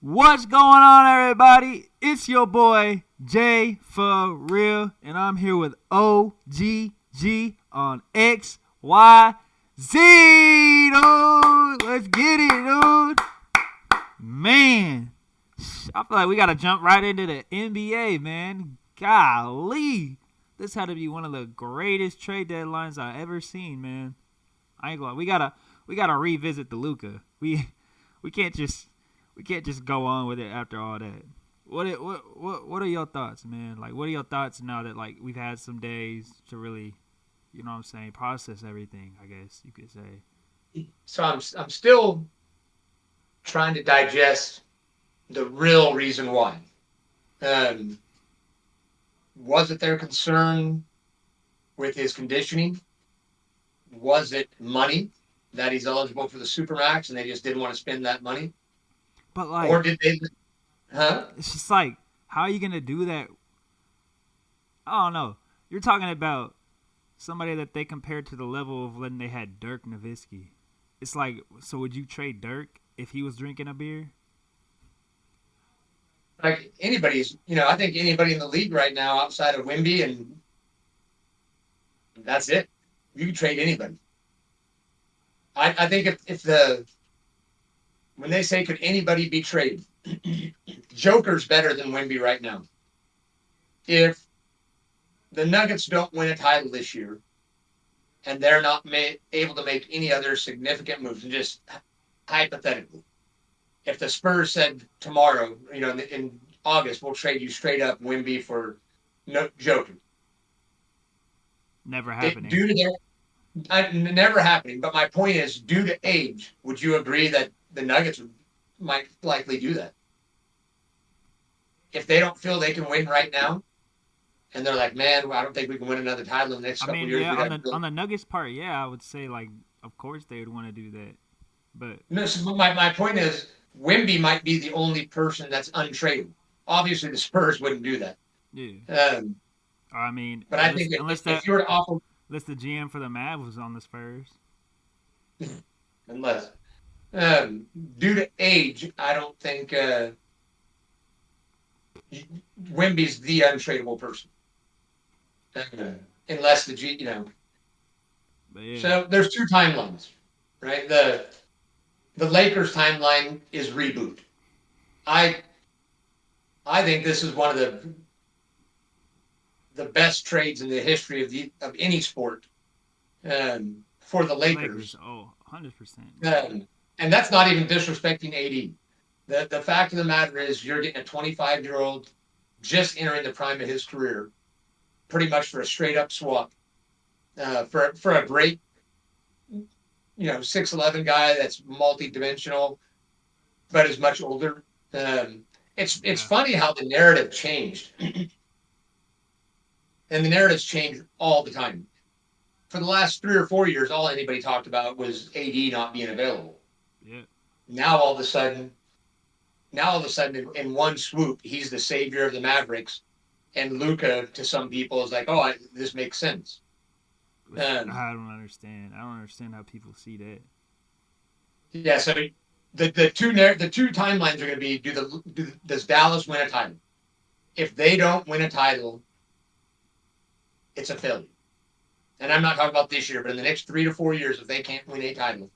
What's going on, everybody? It's your boy Jay for real, and I'm here with OGG on XYZ, dude. Let's get it, dude. Man, I feel like we gotta jump right into the NBA, man. Golly, this had to be one of the greatest trade deadlines I ever seen, man. I ain't gonna. We gotta revisit the Luka. We can't just go on with it after all that. What are your thoughts, man? Like, what are your thoughts now that like we've had some days to really, you know what I'm saying, process everything? I guess you could say. So I'm still trying to digest the real reason why. Um, was it their concern with his conditioning? Was it money that he's eligible for the supermax and they just didn't want to spend that money? But Or like, did they? Huh? it's just like, how are you gonna do that? I don't know. You're talking about somebody that they compared to the level of when they had Dirk Nowitzki. It's like, so would you trade Dirk if he was drinking a beer? Like anybody's, I think anybody in the league right now outside of Wimby, and that's it. You can trade anybody. I think if when they say could anybody be traded, Joker's better than Wimby right now. If the Nuggets don't win a title this year and they're not able to make any other significant moves, and just hypothetically, if the Spurs said tomorrow, in August, we'll trade you straight up Wimby for no Joker. Never happening. Due to never happening. But my point is, due to age, would you agree that the Nuggets might likely do that if they don't feel they can win right now? And they're like, man, I don't think we can win another title in the next I couple of mean, years. yeah, We on got to the build. Nuggets part, yeah, I would say like, of course they would want to do that, but No, so my point is, Wimby might be the only person that's untradeable. Obviously, the Spurs wouldn't do that. yeah. Um, I mean, but I think if you were to offer, unless the GM for the Mavs was on the Spurs. unless due to age, I don't think Wimby's the untradeable person, uh, unless the G. But yeah, So there's two timelines, right? The Lakers timeline is reboot. I I think this is one of the best trades in the history of any sport for the Lakers, Lakers. oh, 100%. And that's not even disrespecting AD. The fact of the matter is, you're getting a 25-year-old just entering the prime of his career, pretty much for a straight up swap for a great 6'11" guy that's multi-dimensional but is much older. It's Yeah. funny how the narrative changed, and the narratives change all the time. For the last 3 or 4 years, all anybody talked about was AD not being available. Yeah. Now all of a sudden, in one swoop, he's the savior of the Mavericks, and Luka to some people is like, oh, this makes sense. Which Um, I don't understand. I don't understand how people see that. yeah, so the two timelines are going to be: does Dallas win a title? If they don't win a title, it's a failure. And I'm not talking about this year, but in the next 3 to 4 years, if they can't win a title,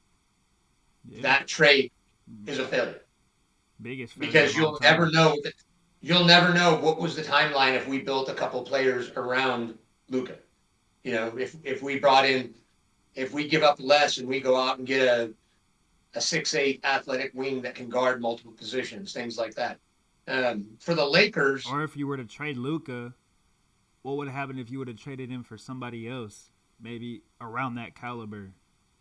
Yeah. that trade is a failure Biggest failure because of all time. you'll never know what was the timeline if we built a couple players around Luka. If we brought in, if we give up less and we go out and get a 6'8" athletic wing that can guard multiple positions, things like that. For the Lakers, Or if you were to trade Luca, what would happen if you would have traded him for somebody else, maybe around that caliber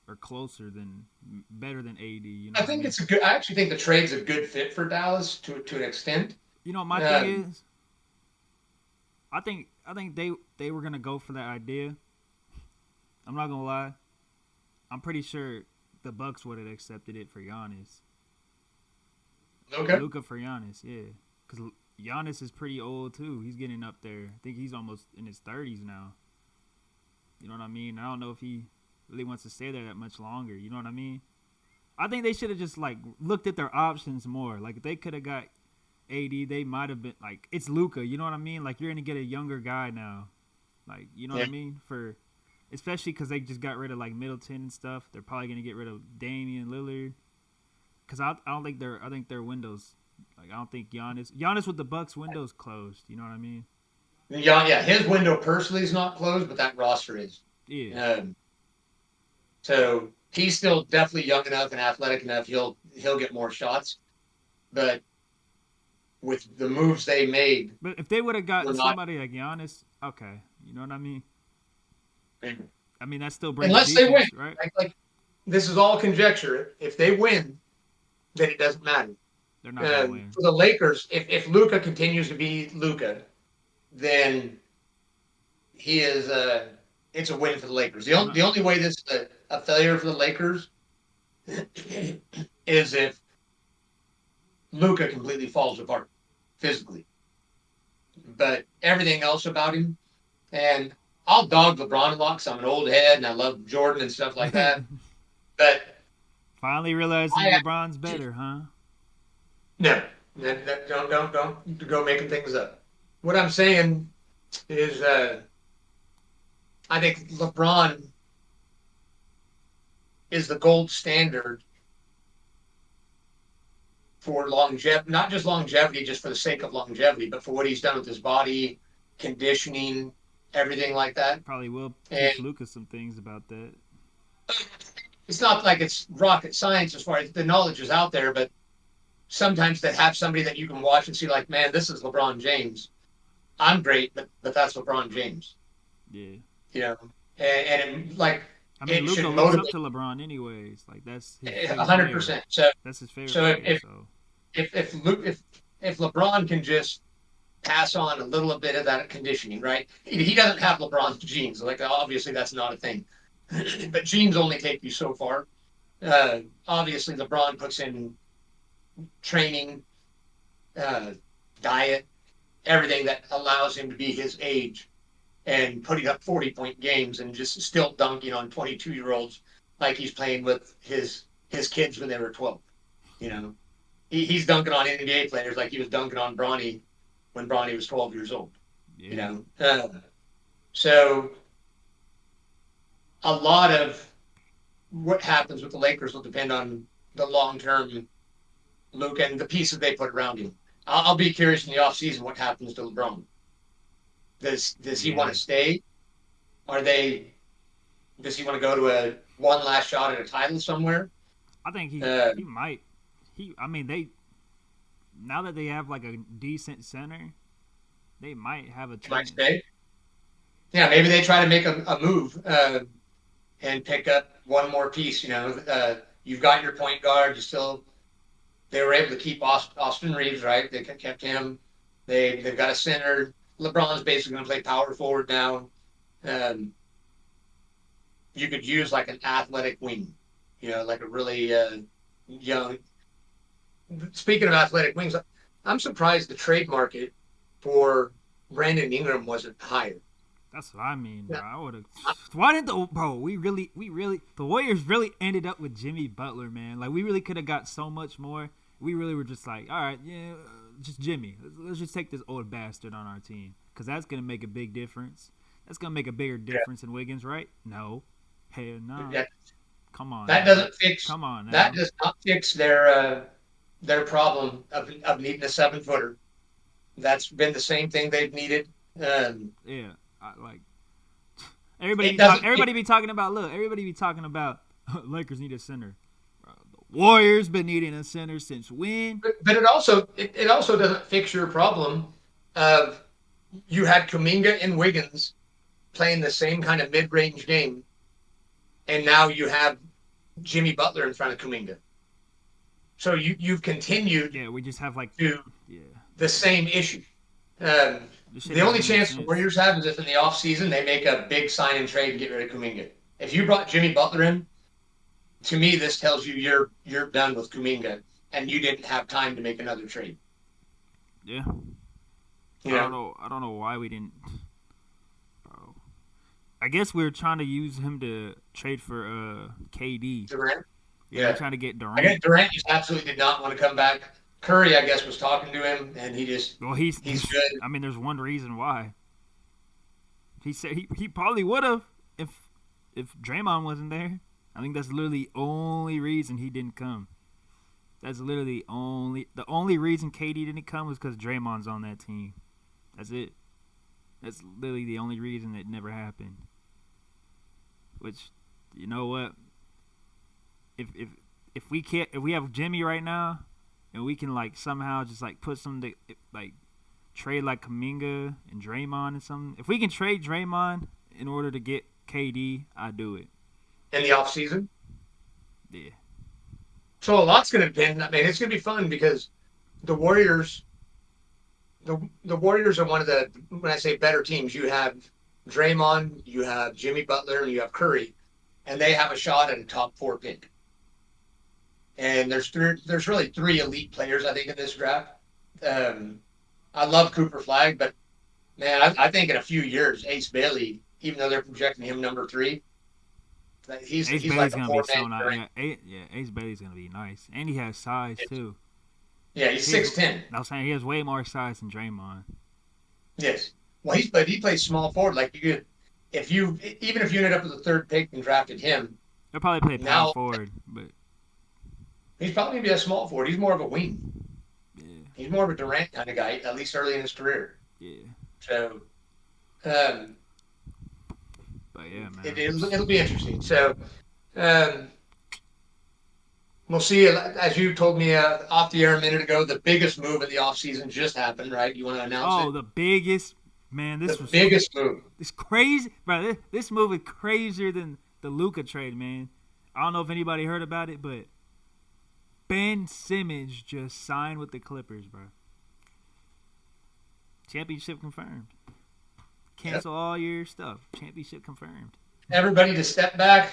or closer than better than AD? You know I what I think mean? it's a good. I actually think the trade's a good fit for Dallas to an extent. You know what my thing Um, is? I think they were gonna go for that idea. I'm not gonna lie. I'm pretty sure the Bucks would have accepted it for Giannis. okay. Luca for Giannis, yeah, because Giannis is pretty old too. He's getting up there. I think he's almost in his 30s now. You know what I mean? I don't know if he really wants to stay there that much longer. You know what I mean? I think they should have just like looked at their options more. Like if they could have got AD, they might have been like it's Luka. You know what I mean? Like you're gonna get a younger guy now. Like you know what I mean? For especially because they just got rid of like Middleton and stuff. They're probably gonna get rid of Damian Lillard. Because I don't think I think their windows. Like I don't think Giannis with the Bucks windows closed. You know what I mean? Yeah. His window personally is not closed, but that roster is. Yeah. So he's still definitely young enough and athletic enough. He'll get more shots, but with the moves they made, but if they would have gotten somebody like Giannis, okay, you know what I mean. I mean that still brings unless defense, they win, right? Like this is all conjecture. If they win, then it doesn't matter. They're not gonna win. For the Lakers, if Luka continues to be Luka, then he is it's a win for the Lakers. The only way this is a failure for the Lakers is if Luka completely falls apart physically. But everything else about him, and I'll dog LeBron a lot because I'm an old head and I love Jordan and stuff like that. But finally realizing LeBron's better, huh? No, don't go making things up. What I'm saying is, I think LeBron is the gold standard for longevity, not just longevity, just for the sake of longevity, but for what he's done with his body, conditioning, everything like that. Probably will teach Lucas some things about that. It's not like it's rocket science as far as the knowledge is out there, but sometimes they have somebody that you can watch and see like, man, this is LeBron James. I'm great, but that's LeBron James. Yeah. You know, and like, I mean, Luka looks up to LeBron anyways. Like that's 100%. So that's his favorite. So player, if LeBron can just pass on a little bit of that conditioning, right? He doesn't have LeBron's genes. Like obviously that's not a thing, but genes only take you so far. Obviously LeBron puts in training, diet, everything that allows him to be his age and putting up 40-point games and just still dunking on 22-year-olds like he's playing with his kids when they were 12. You know, he's dunking on NBA players like he was dunking on Bronny when Bronny was 12 years old. Yeah. You know, so a lot of what happens with the Lakers will depend on the long-term Luke and the pieces they put around him. I'll be curious in the offseason what happens to LeBron. Does he want to stay? Does he want to go to one last shot at a title somewhere? I think he might. I mean they now that they have like a decent center, they might have a chance. Might stay. Yeah, maybe they try to make a move and pick up one more piece. You know, you've got your point guard. They were able to keep Austin Reeves, right? They kept him. They've got a center. LeBron's basically going to play power forward now. You could use like an athletic wing, you know, like a really young. Speaking of athletic wings, I'm surprised the trade market for Brandon Ingram wasn't higher. That's what I mean, bro. I would have. Why didn't we really the Warriors really ended up with Jimmy Butler, man. Like we really could have got so much more. We really were just like, all right, yeah, just Jimmy. Let's just take this old bastard on our team because that's gonna make a big difference. That's gonna make a bigger difference in Wiggins, right? No, hell no. Yeah. Come on. That doesn't fix. Come on. Now. That does not fix their problem of needing a 7-footer. That's been the same thing they've needed. Yeah. Everybody be talking about. Look, everybody be talking about. Lakers need a center. The Warriors been needing a center since when? But it also doesn't fix your problem of you had Kuminga and Wiggins playing the same kind of mid-range game, and now you have Jimmy Butler in front of Kuminga. So you've continued. Yeah, we just have the same issue. The only chance the Warriors have is if in the offseason they make a big sign and trade and get rid of Kuminga. If you brought Jimmy Butler in, to me this tells you you're done with Kuminga and you didn't have time to make another trade. Yeah. I don't know why we didn't. I guess we were trying to use him to trade for KD. Durant? Yeah, they're Yeah. trying to get I guess Durant. Durant just absolutely did not want to come back. Curry, I guess, was talking to him, and Well, he's good. I mean, there's one reason why. He said he probably would have if Draymond wasn't there. I think that's literally the only reason he didn't come. That's literally the only reason KD didn't come was because Draymond's on that team. That's it. That's literally the only reason it never happened. Which, you know what? If we have Jimmy right now, and we can like somehow just like put some like trade like Kuminga and Draymond and something. If we can trade Draymond in order to get KD, I do it. In the offseason. Yeah. So a lot's going to depend. I mean, it's going to be fun because the Warriors, the Warriors are one of the, when I say better teams, you have Draymond, you have Jimmy Butler, and you have Curry, and they have a shot at a top 4 pick. And there's really 3 elite players, I think, in this draft. I love Cooper Flag, but man, I think in a few years, Ace Bailey, even though they're projecting him number 3, he's Ace like Bailey's a gonna be 4-man so nice. Durant. Ace Bailey's gonna be nice, and he has size too. Yeah, he's 6'10". I was saying he has way more size than Draymond. Yes. Well, he plays small forward. Like you could, even if you ended up with the 3rd pick and drafted him, He'll probably play power now forward, but he's probably gonna be a small forward. He's more of a wing. yeah, He's more of a Durant kind of guy, at least early in his career. yeah. So, But yeah, man. it'll be interesting. So, um, we'll see. As you told me off the air a minute ago, the biggest move in the offseason just happened, right? You want to announce Oh, it? the biggest man! The biggest move. It's crazy, bro. This move is crazier than the Luka trade, man. I don't know if anybody heard about it, but Ben Simmons just signed with the Clippers, bro. Championship confirmed. Cancel all your stuff. Championship confirmed. Everybody to step back.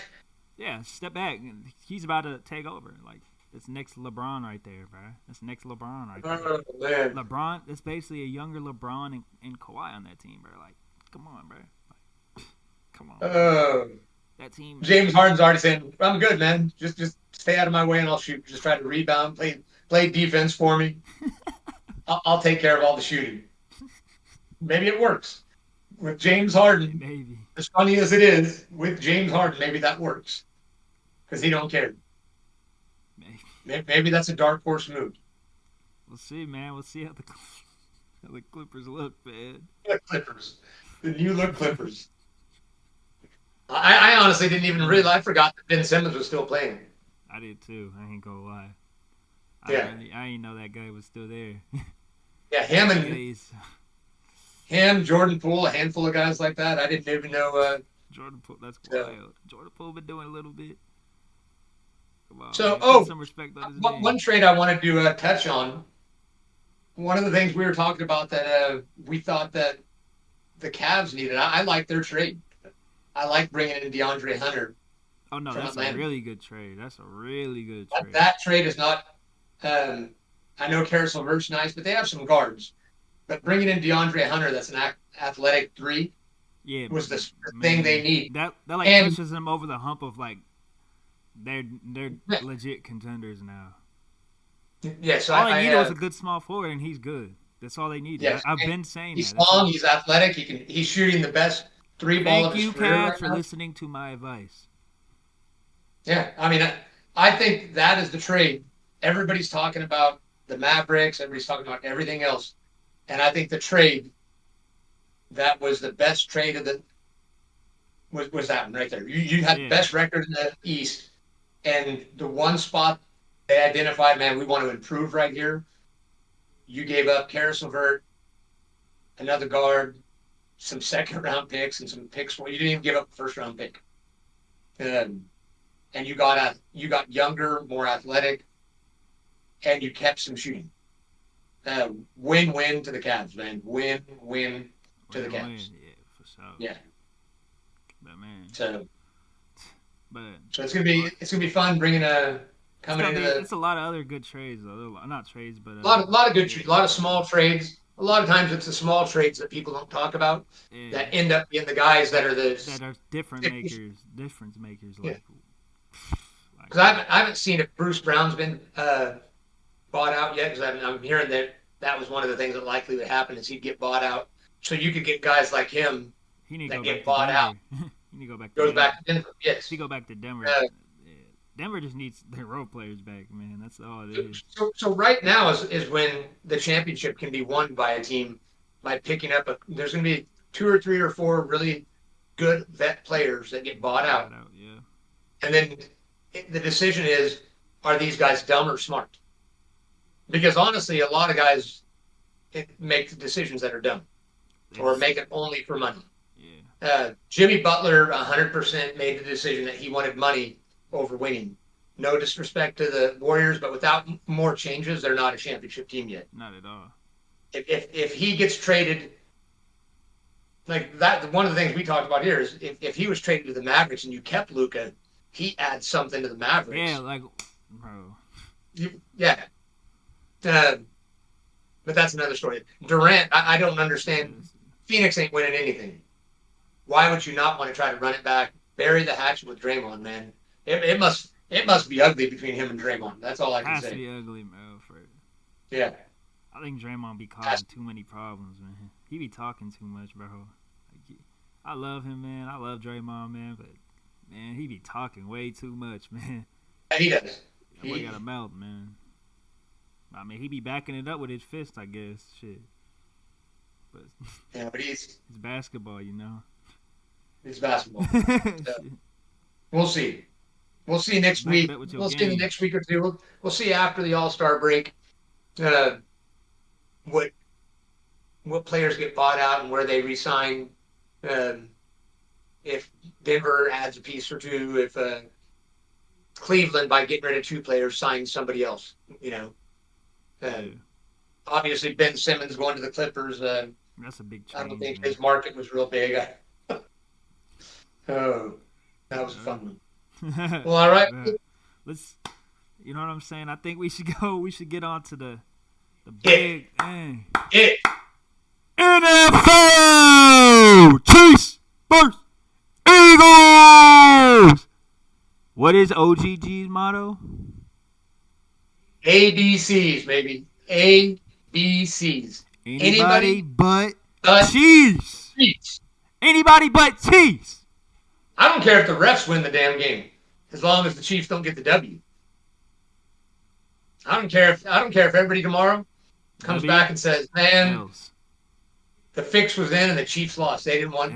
Yeah, step back. He's about to take over. Like, that's next LeBron right there, bro. That's next LeBron right there. Oh, man. LeBron, that's basically a younger LeBron and Kawhi on that team, bro. Like, come on, bro. Like, come on. That team. James Harden's already saying, "I'm good, man. Just stay out of my way and I'll shoot. Just try to rebound, play defense for me. I'll take care of all the shooting." Maybe it works with James Harden. Maybe. As funny as it is, with James Harden, maybe that works because he don't care. Maybe that's a dark horse move. We'll see, man. We'll see how the Clippers look, man. The Clippers, the new look Clippers. I honestly didn't even realize. I forgot that Ben Simmons was still playing. I did too. I ain't gonna lie. Yeah. I didn't know that guy was still there. Yeah, him, Jordan Poole, a handful of guys like that. I didn't even know. Jordan Poole, that's wild. Jordan Poole been doing a little bit. Come on, So, man. Put some respect on his name. one trade I wanted to touch on. One of the things we were talking about that we thought that the Cavs needed. I like their trade. I like bringing in DeAndre Hunter. Oh no, that's Atlanta. a really good trade. That's a really good trade. That trade is not. I know Caris LeVert's nice, but they have some guards. But bringing in DeAndre Hunter, that's an athletic 3, yeah, was the thing they need. That like pushes them over the hump of like they're legit contenders now. Yeah, so all they needed was a good small forward, and he's good. That's all they needed. Yes, I've been saying he's that. long, he's athletic. He's shooting the best 3-ball of his career. Thank you, Cavs, right for now. listening to my advice. Yeah, I mean, I think that is the trade. Everybody's talking about the Mavericks. Everybody's talking about everything else. And I think the trade that was the best trade of the was that one right there. You had the best record in the East, and the one spot they identified, man, we want to improve right here. You gave up Caris LeVert, another guard, some second-round picks, and some picks. You didn't even give up a first-round pick. And you got younger, more athletic, and you kept some shooting. Win-win to the Cavs, man. Win-win to the Cavs. Yeah, for sure. Yeah. But man. So it's gonna be fun bringing it's a lot of other good trades though. Not trades, but a lot of good trades, a lot of small trades. A lot of times it's the small trades that people don't talk about that end up being the guys that are difference makers. Like, Because I haven't seen if Bruce Brown's been bought out yet. Because I'm hearing that was one of the things that likely would happen is he'd get bought out. So you could get guys like him He need to that go back get to bought out. Denver. He need to go back to Goes Denver. back to Denver. Yes. If he go back to Denver, Uh, Denver just needs their role players back, man. That's all it is. so right now is when the championship can be won by a team by picking up there's going to be 2 or 3 or 4 really good vet players that get bought out. Yeah. And then the decision is, are these guys dumb or smart? Because honestly, a lot of guys make decisions that are dumb or make it only for money. Yeah. Jimmy Butler 100% made the decision that he wanted money over winning. No disrespect to the Warriors, but without more changes, they're not a championship team yet. Not at all. If he gets traded, like that, one of the things we talked about here is if he was traded to the Mavericks and you kept Luka, he adds something to the Mavericks. Yeah, like, bro. Yeah. But that's another story. Durant, I don't understand. Phoenix ain't winning anything. Why would you not want to try to run it back, bury the hatchet with Draymond, man? It must be ugly between him and Draymond. That's all I can say. It has to be ugly, man. Yeah. I think Draymond be causing too many problems, man. He be talking too much, bro. Like, I love him, man. I love Draymond, man, but man, he be talking way too much, man. Yeah, he does. That boy got a mouth, man. I mean, he be backing it up with his fist, I guess. Shit. But yeah, but it's basketball, you know. It's basketball. So, we'll see. We'll see next week. We'll see in the next week or two. We'll see after the All-Star break what players get bought out and where they resign. If Denver adds a piece or two, if Cleveland, by getting rid of 2 players, signs somebody else, you know. Obviously, Ben Simmons going to the Clippers. That's a big change. I don't think his market was real big. Oh, that was a fun one. Well, all right. Let's. You know what I'm saying? I think we should go. We should get on to the big thing. NFL Chiefs versus Eagles. What is OGG's motto? ABCs, baby. ABCs. Anybody but Chiefs. Anybody but Chiefs. I don't care if the refs win the damn game, as long as the Chiefs don't get the W. I don't care if everybody tomorrow comes back and says, "Man, the fix was in and the Chiefs lost. They didn't want."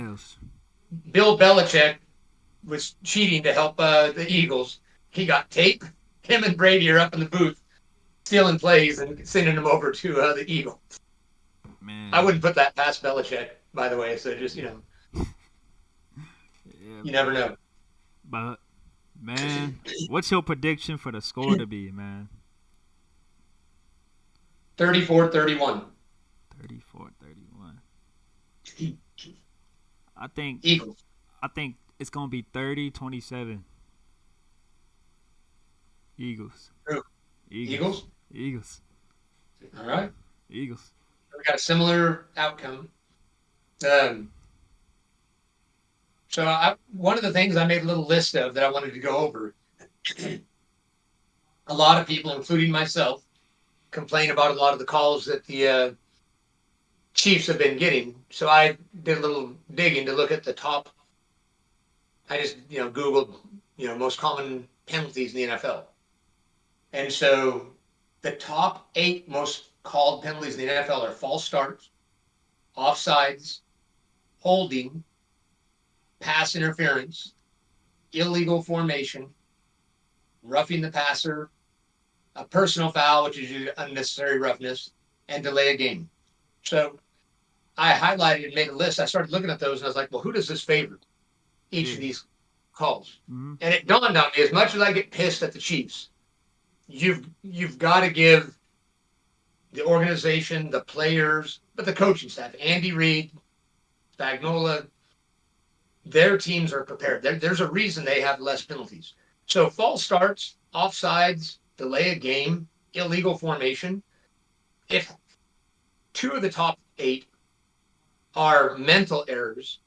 Bill Belichick was cheating to help the Eagles. He got tape. Him and Brady are up in the booth stealing plays and sending them over to the Eagles. Man, I wouldn't put that past Belichick, by the way. So just you never know. But man, what's your prediction for the score to be, man? 34-31. 34-31. I think Eagles. I think it's gonna be 30-27. Eagles. Who? Eagles. All right. Eagles. We got a similar outcome. So one of the things I made a little list of that I wanted to go over. A lot of people, including myself, complain about a lot of the calls that the Chiefs have been getting. So I did a little digging to look at the top. I just Googled most common penalties in the NFL, and so the top 8 most called penalties in the NFL are false starts, offsides, holding, pass interference, illegal formation, roughing the passer, a personal foul, which is unnecessary roughness, and delay a game. So I highlighted and made a list. I started looking at those, and I was like, well, who does this favor? Each of these calls. Mm-hmm. And it dawned on me, as much as I get pissed at the Chiefs, you've got to give the organization, the players, but the coaching staff, Andy Reid, Spagnuolo, their teams are prepared. There's a reason they have less penalties. So false starts, offsides, delay a game, illegal formation. If 2 of the top 8 are mental errors,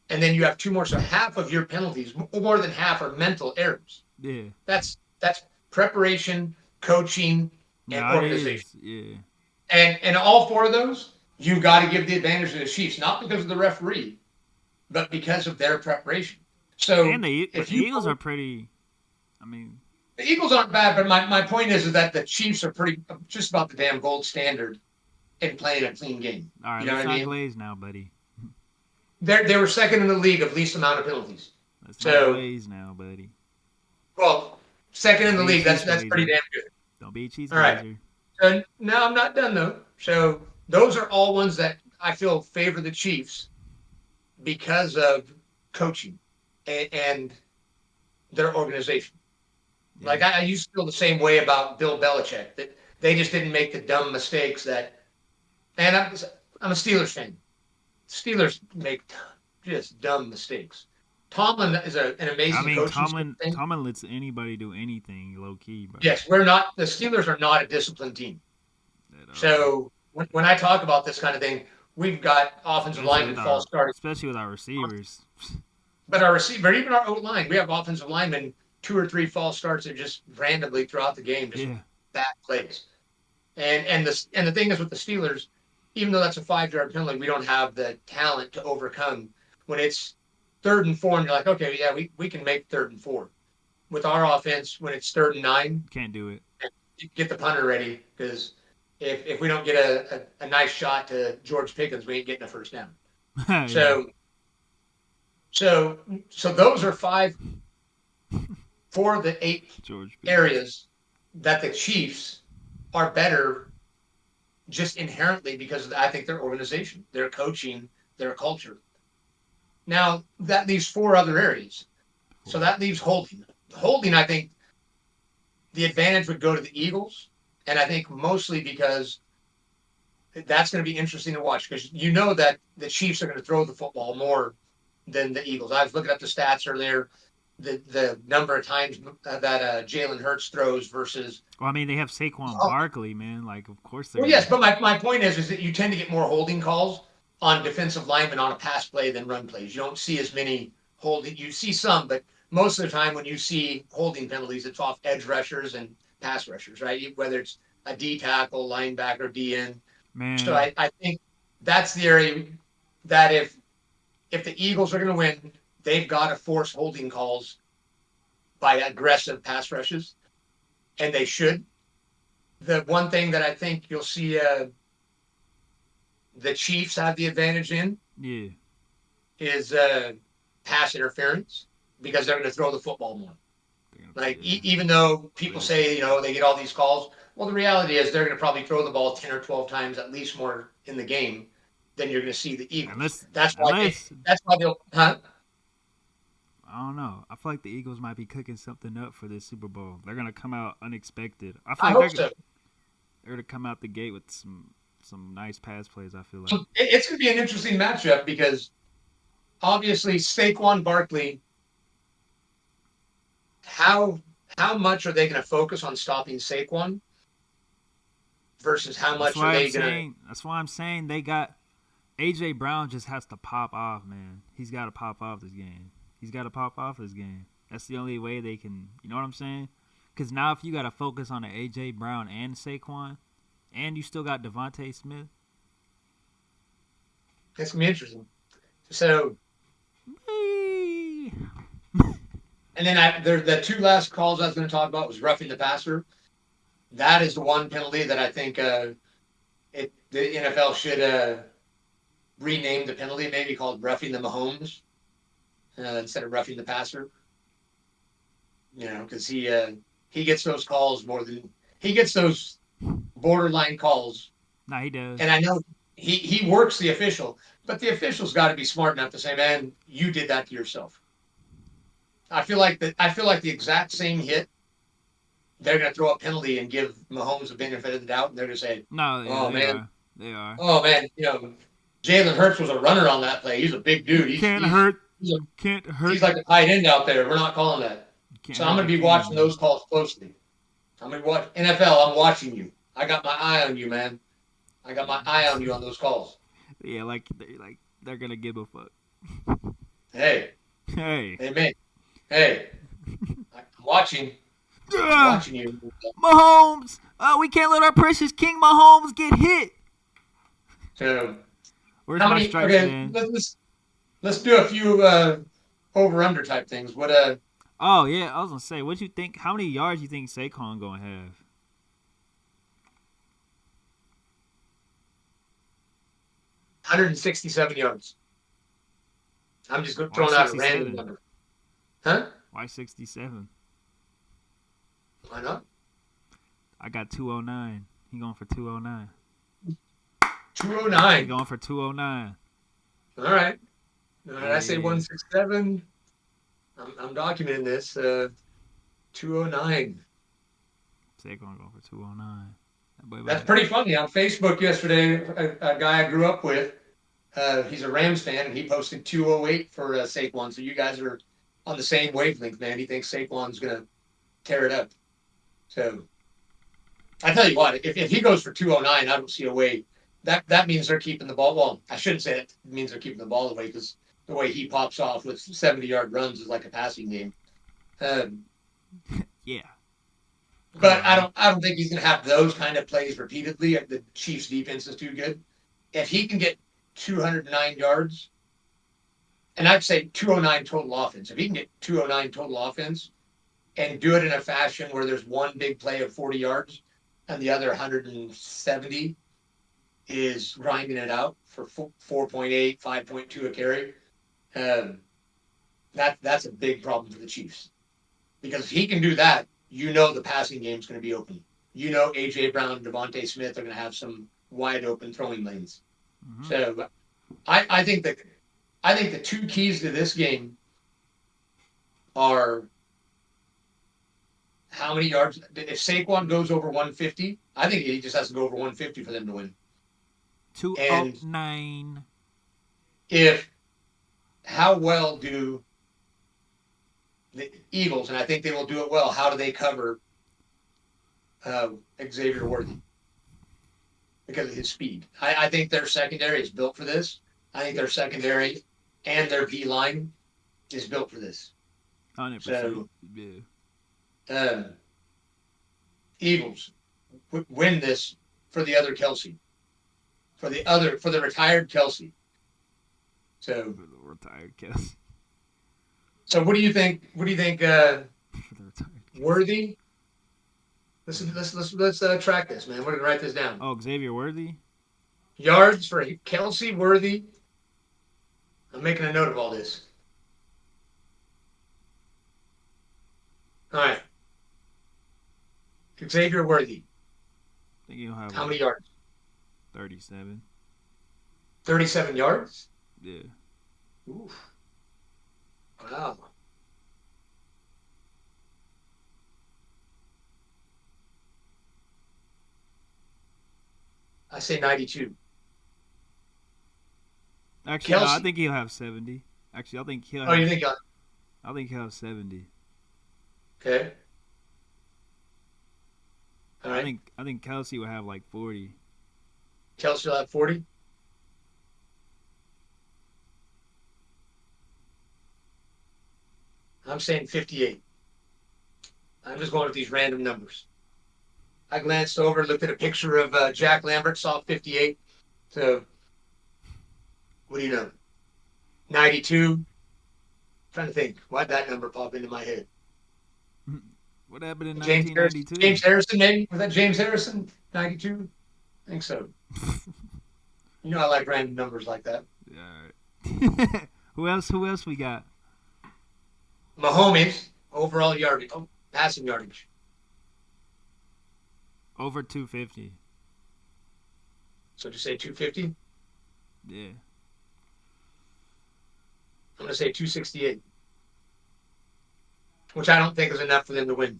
and then you have 2 more, so half of your penalties, more than half, are mental errors. Yeah. That's That's preparation, coaching, and No, it organization. is. Yeah. And all four of those, you got to give the advantage to the Chiefs, not because of the referee, but because of their preparation. So And but if the you Eagles are pretty. I mean, the Eagles aren't bad, but my point is that the Chiefs are pretty just about the damn gold standard in playing a clean game. all right, You know let's what I not mean? glaze now, buddy. They were second in the league of least amount of penalties. Let's not So, glaze now, buddy. well, second in Don't the be a league. cheese That's pretty glazer. damn good. Don't be a cheese All right. glazer. So now I'm not done though. So those are all ones that I feel favor the Chiefs because of coaching and their organization. Yeah. Like I used to feel the same way about Bill Belichick that they just didn't make the dumb mistakes that. And I'm a Steelers fan. Steelers make just dumb mistakes. Tomlin is an I amazing mean, coach and thing. Tomlin lets anybody do anything low key, bro. Yes, we're not. The Steelers are not a disciplined team. At all. So when I talk about this kind of thing, we've got offensive linemen false starting, Especially with our receivers. but our receiver, even our O line, we have offensive linemen 2 or 3 false starts that just randomly throughout the game, just Yeah. bad plays. And the thing is with the Steelers, even though that's a 5-yard penalty, we don't have the talent to overcome when it's 3rd and 4, and you're like, okay, yeah, we can make 3rd and 4. With our offense, when it's 3rd and 9, Can't do it. get the punter ready because if we don't get a nice shot to George Pickens, we ain't getting a first down. Yeah. So those are 4 of the 8 George Pickens. areas that the Chiefs are better just inherently because of, I think, their organization, their coaching, their culture. Now that leaves 4 other areas. So that leaves holding. Holding, I think, the advantage would go to the Eagles, and I think mostly because that's going to be interesting to watch because you know that the Chiefs are going to throw the football more than the Eagles. I was looking at the stats earlier, the number of times that Jalen Hurts throws versus. Well, I mean, they have Saquon Barkley, man. Like, of course they're. Well, yes, but my point is that you tend to get more holding calls on defensive linemen on a pass play than run plays. You don't see as many holding. You see some, but most of the time when you see holding penalties, it's off edge rushers and pass rushers, right? Whether it's a D tackle, linebacker, DN. Man. So I think that's the area that if the Eagles are going to win, they've got to force holding calls by aggressive pass rushes, and they should. The one thing that I think you'll see the Chiefs have the advantage in is pass interference because they're going to throw the football more. Like even though people say they get all these calls, well, the reality is they're going to probably throw the ball 10 or 12 times at least more in the game than you're going to see the Eagles. That's why they'll. Huh? I don't know. I feel like the Eagles might be cooking something up for this Super Bowl. They're gonna come out unexpected. I hope so. They're gonna come out the gate with some nice pass plays. I feel like so it's gonna be an interesting matchup because obviously Saquon Barkley. How much are they going to focus on stopping Saquon versus how much are they going to? That's why I'm saying they got AJ Brown just has to pop off, man. He's got to pop off this game. That's the only way they can. You know what I'm saying? Because now if you got to focus on the AJ Brown and Saquon, and you still got Devontae Smith, it's gonna be interesting. So. And then the 2 last calls I was going to talk about was roughing the passer. That is the one penalty that I think the NFL should rename the penalty, maybe called roughing the Mahomes instead of roughing the passer. Because he gets those calls more than he gets those borderline calls. No, he does. And I know he works the official, but the official's got to be smart enough to say, "Man, you did that to yourself." I feel like the exact same hit, they're going to throw a penalty and give Mahomes the benefit of the doubt, and they're going to say, "No, oh man, they are. Oh man, Jalen Hurts was a runner on that play. He's a big dude. Can't hurt. He's like a tight end out there. We're not calling that. So I'm going to be watching those calls closely. I'm going to watch NFL. I'm watching you. I got my eye on you, man. I got my eye on you on those calls. Yeah, like they're going to give a fuck. Hey, man. Hey, I'm watching. Ugh. watching you. Mahomes. We can't let our precious King Mahomes get hit. So Where's how my many? stripes, Okay, man? let's do a few over under type things. What Oh yeah, I was gonna say, what you think? How many yards you think Saquon gonna have? 167 yards. I'm just Why throwing out a random 67? number. Huh? Why 67? Why not? I got 209. He going for 209. He 209. going for 209. All right. All right. I say Yeah. 167. I'm documenting this. 209. Saquon going for 209. That boy That's about pretty funny. On Facebook yesterday, a guy I grew up with, he's a Rams fan, and he posted 208 for Saquon. So you guys are on the same wavelength, man. He thinks Saquon's going to tear it up. So I tell you what, if he goes for 209, I don't see a way. That means they're keeping the ball. Well, I shouldn't say it means they're keeping the ball away because the way he pops off with 70-yard runs is like a passing game. yeah. But I don't think he's going to have those kind of plays repeatedly. The Chiefs' defense is too good. If he can get 209 yards, and I'd say 209 total offense. If he can get 209 total offense and do it in a fashion where there's one big play of 40 yards and the other 170 is grinding it out for 4.8, 5.2 a carry, that's a big problem for the Chiefs. Because if he can do that, the passing game's going to be open. A.J. Brown and Devontae Smith are going to have some wide open throwing lanes. Mm-hmm. So I think the two keys to this game are how many yards. If Saquon goes over 150, I think he just has to go over 150 for them to win. 209. How well do the Eagles, and I think they will do it well, how do they cover Xavier Worthy? Because of his speed. I think their secondary is built for this. I think their secondary and their D-line is built for this. 100%. So, yeah. Eagles win this for the other Kelsey. For the retired Kelsey. So retired Kelsey. So what do you think? Worthy? Let's track this, man. We're gonna write this down. Oh, Xavier Worthy. Yards for Kelsey Worthy. I'm making a note of all this. All right. Xavier Worthy. I think he'll have how many yards? 37. 37 yards? Yeah. Oof. Wow. I say 92. Actually, no, I think he'll have 70. Actually, I think he'll have... Oh, you think... I think he'll have 70. Okay. All right. I think Kelsey will have like 40. Kelsey will have 40? I'm saying 58. I'm just going with these random numbers. I glanced over, looked at a picture of Jack Lambert, saw 58. So, what do you know? 92. I'm trying to think. Why'd that number pop into my head? What happened in 1992? James Harrison, maybe? Was that James Harrison? 92? I think so. I like random numbers like that. Yeah. All right. Who else we got? Mahomes, overall yardage, passing yardage. Over 250. So just say 250? Yeah. I'm going to say 268. Which I don't think is enough for them to win.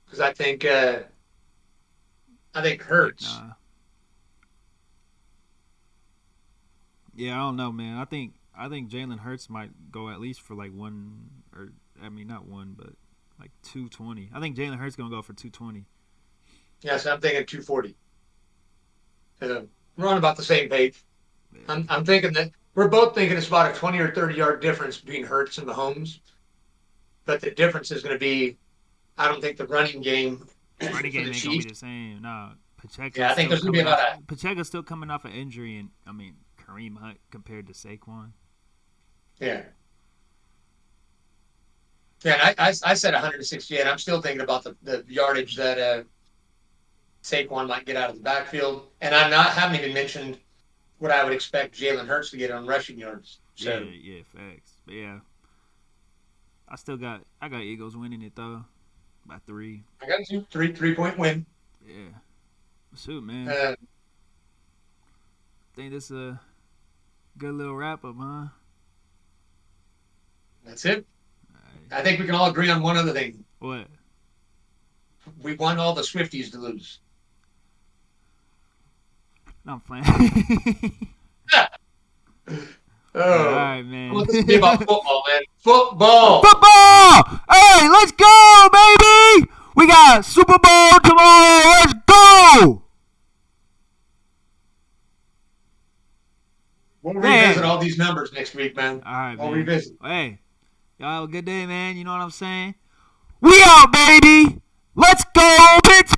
Because I think Hurts. Nah. Yeah, I don't know, man. I think Jalen Hurts might go at least for like not one, but like 220. I think Jalen Hurts gonna go for 220. Yeah, so I'm thinking 240. We're on about the same page. Yeah. I'm thinking that we're both thinking it's about a 20 or 30 yard difference between Hurts and Mahomes. But the difference is going to be, I don't think the running game Running for game the ain't gonna be Chiefs. the same. No, Pacheco's Yeah, I think still there's going to be coming about off. a Pacheco's still coming off an injury, and I mean Kareem Hunt compared to Saquon. yeah. Yeah, and I said 168. I'm still thinking about the yardage that Saquon might get out of the backfield, and haven't even mentioned what I would expect Jalen Hurts to get on rushing yards. So Yeah, facts. But yeah, I got Eagles winning it though by 3. I got you 3-point win. Yeah, shoot, man. Uh, Think this a good little wrap up, huh? that's it. Alright. I think we can all agree on one other thing. What? We want all the Swifties to lose. No, I'm playing. Oh, All right, man. well, this is about football, man. Football. Football! Hey, let's go, baby! We got Super Bowl tomorrow. Let's go! We'll Man. revisit all these numbers next week, man. All right, We'll man. revisit. Hey, y'all have a good day, man. You know what I'm saying? We out, baby! Let's go, Pt.12!